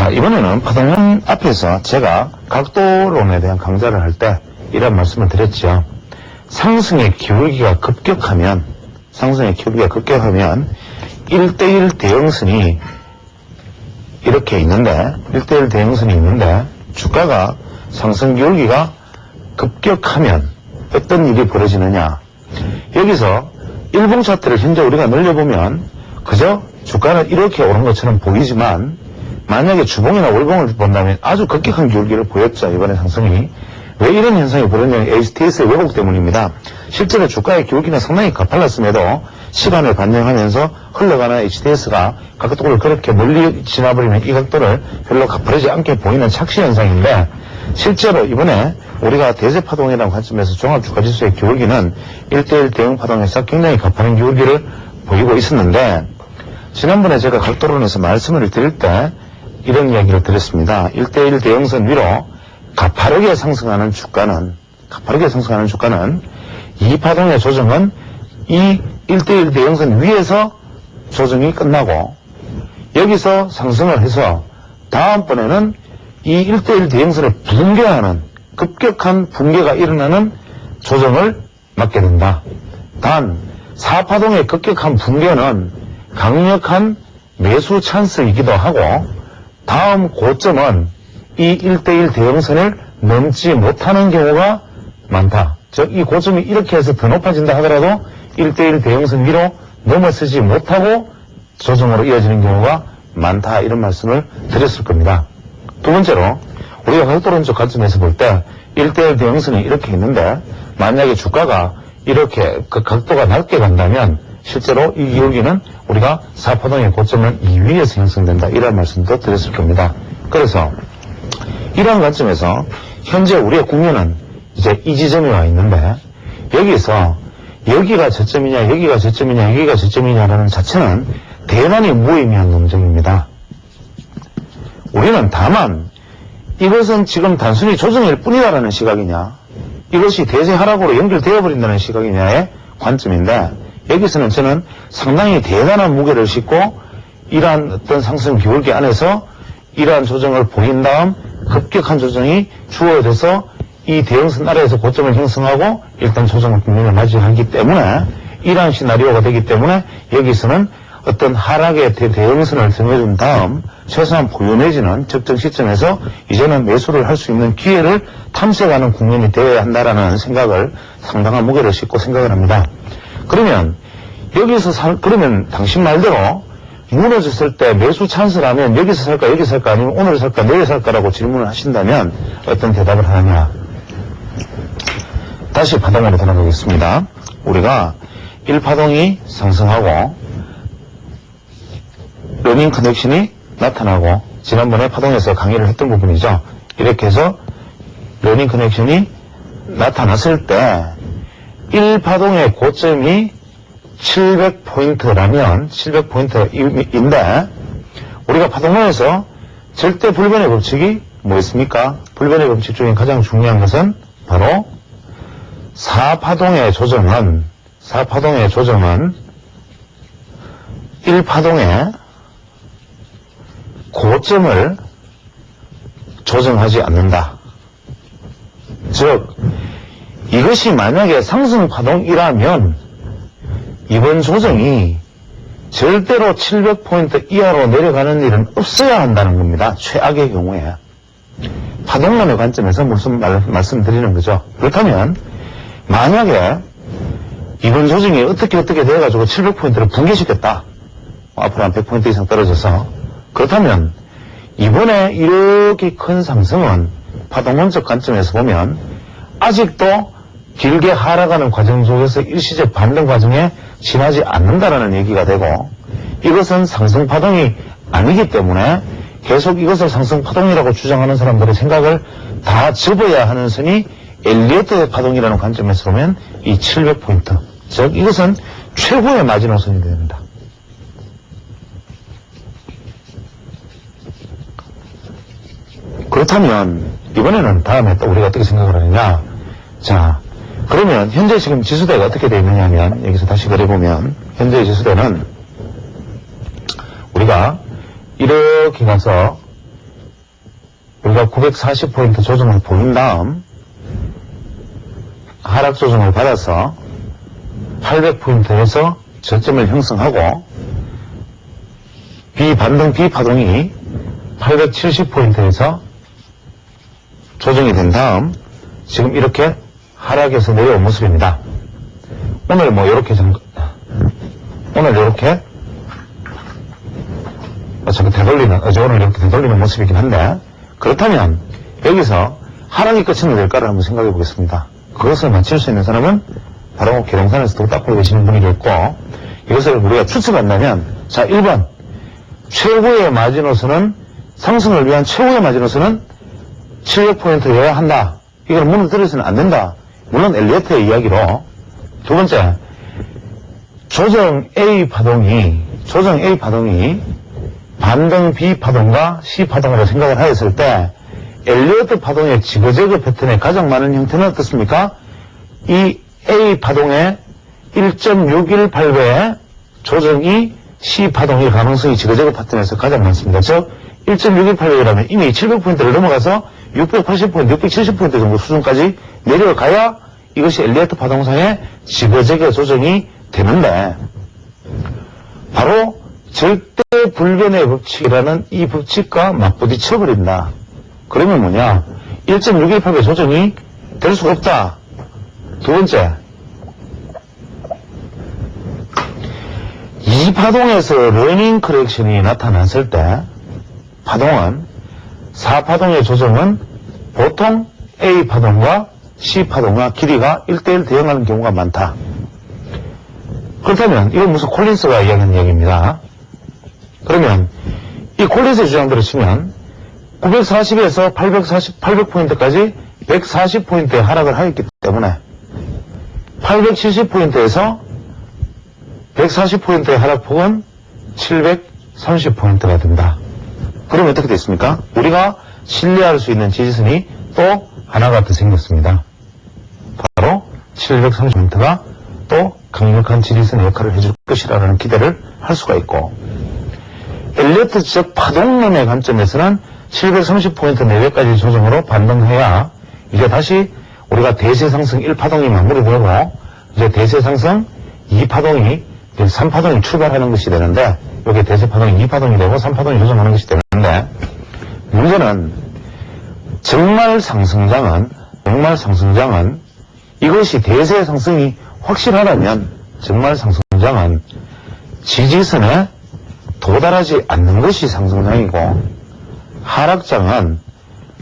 자, 이번에는 파동론 앞에서 제가 각도론에 대한 강좌를 할 때 이런 말씀을 드렸죠. 상승의 기울기가 급격하면 1대1 대형선이 이렇게 있는데 1대1 대형선이 있는데 주가가 상승 기울기가 급격하면 어떤 일이 벌어지느냐. 여기서 일봉 차트를 현재 우리가 늘려보면 그저 주가는 이렇게 오른 것처럼 보이지만 만약에 주봉이나 월봉을 본다면 아주 급격한 기울기를 보였죠. 이번에 상승이. 왜 이런 현상이 벌어지냐면 HTS의 왜곡 때문입니다. 실제로 주가의 기울기는 상당히 가팔랐음에도 시간을 반영하면서 흘러가는 HTS가 각도를 그렇게 멀리 지나버리면 이 각도를 별로 가파르지 않게 보이는 착시 현상인데, 실제로 이번에 우리가 대세파동이라는 관점에서 종합주가지수의 기울기는 1대1 대응파동에서 굉장히 가파른 기울기를 보이고 있었는데, 지난번에 제가 각도론에서 말씀을 드릴 때 이런 이야기를 드렸습니다. 1대1 대형선 위로 가파르게 상승하는 주가는 이 파동의 조정은 이 1대1 대형선 위에서 조정이 끝나고 여기서 상승을 해서 다음번에는 이 1대1 대형선을 붕괴하는 급격한 붕괴가 일어나는 조정을 맞게 된다. 단 4파동의 급격한 붕괴는 강력한 매수 찬스이기도 하고 다음 고점은 이 1대1 대형선을 넘지 못하는 경우가 많다. 즉 이 고점이 이렇게 해서 더 높아진다 하더라도 1대1 대형선 위로 넘어서지 못하고 조정으로 이어지는 경우가 많다. 이런 말씀을 드렸을 겁니다. 두 번째로 우리가 각도론적 관점에서 볼 때 1대1 대형선이 이렇게 있는데 만약에 주가가 이렇게 그 각도가 낮게 간다면 실제로 이 기울기는 우리가 4파동의 고점은 이 위에서 형성된다. 이런 말씀도 드렸을 겁니다. 그래서 이러한 관점에서 현재 우리의 국면은 이제 이 지점에 와 있는데 여기서 여기가 저점이냐 여기가 저점이냐 여기가 저점이냐라는 자체는 대단히 무의미한 논쟁입니다. 우리는 다만 이것은 지금 단순히 조정일 뿐이다라는 시각이냐 이것이 대세 하락으로 연결되어 버린다는 시각이냐의 관점인데, 여기서는 저는 상당히 대단한 무게를 싣고 이러한 어떤 상승 기울기 안에서 이러한 조정을 보인 다음 급격한 조정이 주어져서 이 대형선 아래에서 고점을 형성하고 일단 조정을 국면을 맞이하기 때문에 이러한 시나리오가 되기 때문에 여기서는 어떤 하락의 대형선을 정해준 다음 최소한 보유 내지는 적정 시점에서 이제는 매수를 할 수 있는 기회를 탐색하는 국면이 되어야 한다라는 생각을 상당한 무게를 싣고 생각을 합니다. 그러면 여기서 그러면 당신 말대로 무너졌을 때 매수 찬스라면 여기서 살까 여기서 살까 아니면 오늘 살까 내일 살까라고 질문을 하신다면 어떤 대답을 하느냐. 다시 파동으로 돌아가겠습니다. 우리가 1파동이 상승하고 러닝 커넥션이 나타나고 지난번에 파동에서 강의를 했던 부분이죠. 이렇게 해서 러닝 커넥션이 나타났을 때 1파동의 고점이 700포인트라면 700포인트인데 우리가 파동론에서 절대 불변의 법칙이 뭐였습니까? 불변의 법칙 중에 가장 중요한 것은 바로 4파동의 조정은 1파동의 고점을 조정하지 않는다. 즉 이것이 만약에 상승파동이라면 이번 조정이 절대로 700포인트 이하로 내려가는 일은 없어야 한다는 겁니다. 최악의 경우에. 파동론의 관점에서 무슨 말씀드리는 거죠. 그렇다면 만약에 이번 조정이 어떻게 돼가지고 700포인트를 붕괴시켰다. 앞으로 한 100포인트 이상 떨어져서. 그렇다면 이번에 이렇게 큰 상승은 파동론적 관점에서 보면 아직도 길게 하락하는 과정 속에서 일시적 반등 과정에 지나지 않는다라는 얘기가 되고, 이것은 상승파동이 아니기 때문에 계속 이것을 상승파동이라고 주장하는 사람들의 생각을 다 접어야 하는 선이 엘리어트의 파동이라는 관점에서 보면 이 700포인트, 즉 이것은 최고의 마지노선이 됩니다. 그렇다면 이번에는 다음에 또 우리가 어떻게 생각을 하느냐. 자, 그러면 현재 지금 지수대가 어떻게 되어 있느냐 하면 여기서 다시 그려보면 현재 지수대는 우리가 이렇게 가서 우리가 940포인트 조정을 보인 다음 하락 조정을 받아서 800포인트에서 저점을 형성하고 반등 B파동이 870포인트에서 조정이 된 다음 지금 이렇게 하락해서 내려온 모습입니다. 오늘 뭐 이렇게 오늘 이렇게 자꾸 되돌리는 오늘 이렇게 되돌리는 모습이긴 한데, 그렇다면 여기서 하락이 끝은 될까를 한번 생각해 보겠습니다. 그것을 맞출 수 있는 사람은 바로 계룡산에서 독답하고 계시는 분이겠고, 이것을 우리가 추측한다면, 자 1번 최고의 마지노선은, 상승을 위한 최고의 마지노선은 700포인트여야 한다. 이걸 무너뜨려서는 안 된다. 물론 엘리어트의 이야기로. 두 번째, 조정 A 파동이 반등 B 파동과 C 파동으로 생각을 하였을 때 엘리어트 파동의 지그재그 패턴에 가장 많은 형태는 어떻습니까? 이 A 파동의 1.618배의 조정이 C 파동일 가능성이 지그재그 패턴에서 가장 많습니다. 즉 1.618배라면 이미 700포인트를 넘어가서 680포인트, 670포인트 정도 수준까지 내려가야 이것이 엘리어트 파동상의 지그재그 조정이 되는데, 바로 절대 불변의 법칙이라는 이 법칙과 맞부딪혀버린다. 그러면 뭐냐? 1.618배 조정이 될 수가 없다. 두 번째, 이 파동에서 러닝 커렉션이 나타났을 때 파동은 4파동의 조정은 보통 A 파동과 C 파동과 길이가 1대1 대응하는 경우가 많다. 그렇다면 이건 무슨 콜린스가 이야기하는 이야기입니다. 그러면 이 콜린스의 주장대로 치면 940에서 800포인트까지 140포인트의 하락을 하였기 때문에 870포인트에서 140포인트의 하락폭은 730포인트가 된다. 그럼 어떻게 됐습니까? 우리가 신뢰할 수 있는 지지선이 또 하나가 더 생겼습니다. 바로 730포인트가 또 강력한 지지선의 역할을 해줄 것이라는 기대를 할 수가 있고, 엘리어트적 파동론의 관점에서는 730포인트 내외까지 조정으로 반등해야 이제 다시 우리가 대세상승 1파동이 마무리되고 이제 대세상승 2파동이 3파동이 출발하는 것이 되는데, 여기 대세파동이 2파동이 되고 3파동이 조정하는 것이 되는데, 문제는 정말 상승장은 이것이 대세상승이 확실하다면 정말 상승장은 지지선에 도달하지 않는 것이 상승장이고, 하락장은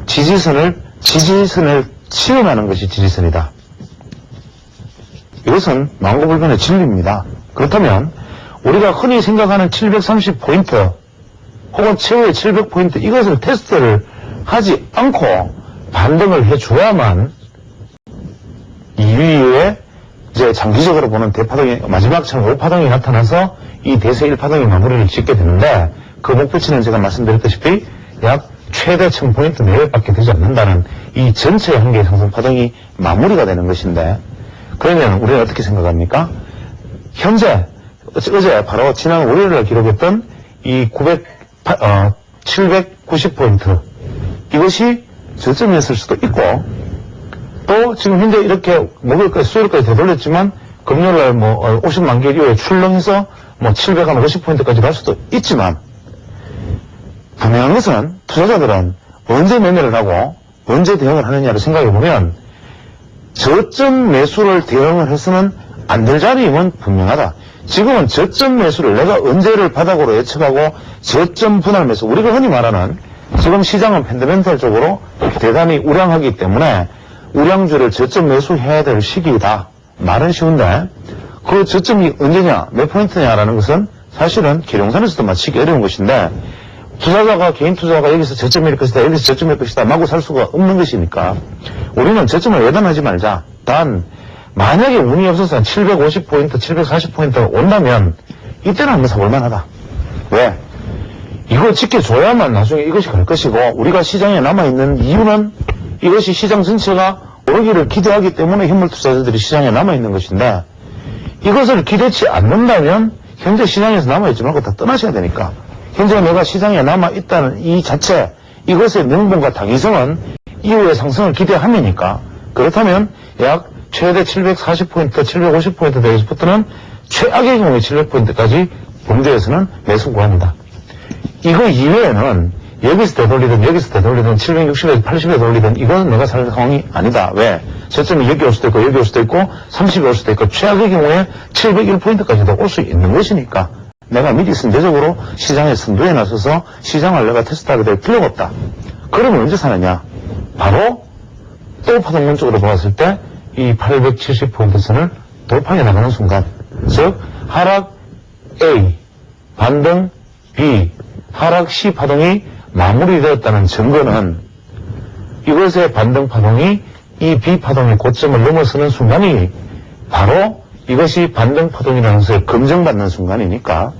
지지선을 치어나는 것이 지지선이다. 이것은 망고불변의 진리입니다. 그렇다면 우리가 흔히 생각하는 730포인트 혹은 최후의 700포인트 이것을 테스트를 하지 않고 반등을 해줘야만 이후에 이제 장기적으로 보는 대파동이 마지막처럼 5파동이 나타나서 이 대세 1파동이 마무리를 짓게 되는데, 그 목표치는 제가 말씀드렸다시피 약 최대 1000포인트 내외밖에 되지 않는다는 이 전체 한계의 상승파동이 마무리가 되는 것인데, 그러면 우리는 어떻게 생각합니까? 현재 어제 바로 지난 월요일날 기록했던 이 790포인트 이것이 저점이었을 수도 있고, 또 지금 현재 이렇게 목요일까지 수요일까지 되돌렸지만 금요일날 50만 개 이후에 출렁해서 750포인트까지 갈 수도 있지만, 분명한 것은 투자자들은 언제 매매를 하고 언제 대응을 하느냐를 생각해보면 저점 매수를 대응을 해서는 안 될 자리임은 분명하다. 지금은 저점 매수를 내가 언제를 바닥으로 예측하고 저점 분할 매수, 우리가 흔히 말하는 지금 시장은 펀더멘털적으로 대단히 우량하기 때문에 우량주를 저점 매수해야 될 시기이다. 말은 쉬운데 그 저점이 언제냐, 몇 포인트냐라는 것은 사실은 계룡산에서도 맞히기 어려운 것인데, 투자자가, 개인 투자자가 여기서 저점일 것이다, 여기서 저점일 것이다 마구 살 수가 없는 것이니까 우리는 저점을 예단하지 말자. 단 만약에 운이 없어서 한 750포인트, 740포인트 온다면 이때는 한번 사볼 만하다. 왜? 이걸 지켜줘야만 나중에 이것이 갈 것이고, 우리가 시장에 남아있는 이유는 이것이 시장 전체가 오르기를 기대하기 때문에 현물 투자자들이 시장에 남아있는 것인데, 이것을 기대치 않는다면 현재 시장에서 남아있지 말고 다 떠나셔야 되니까, 현재 내가 시장에 남아있다는 이 자체, 이것의 명분과 당위성은 이후의 상승을 기대한 함이니까 그렇다면 약 최대 740포인트, 750포인트 대에서부터는 최악의 경우에 700포인트까지 범죄에서는 매수 구합니다. 이거 이외에는 여기서 되돌리든 여기서 되돌리든 760에서 80에 돌리든 이건 내가 살 상황이 아니다. 왜? 저점이 여기 올 수도 있고 여기 올 수도 있고 30에 올 수도 있고 최악의 경우에 701포인트까지도 올 수 있는 것이니까 내가 미리 선제적으로 시장에 선두에 나서서 시장을 내가 테스트하게 될 필요가 없다. 그러면 언제 사느냐? 바로 또 파동론 쪽으로 보았을 때 이 870포인트 선을 돌파해 나가는 순간, 즉 하락 A, 반등 B, 하락 C 파동이 마무리되었다는 증거는 이것의 반등 파동이 이 B 파동의 고점을 넘어서는 순간이 바로 이것이 반등 파동이라는 것을 검증받는 순간이니까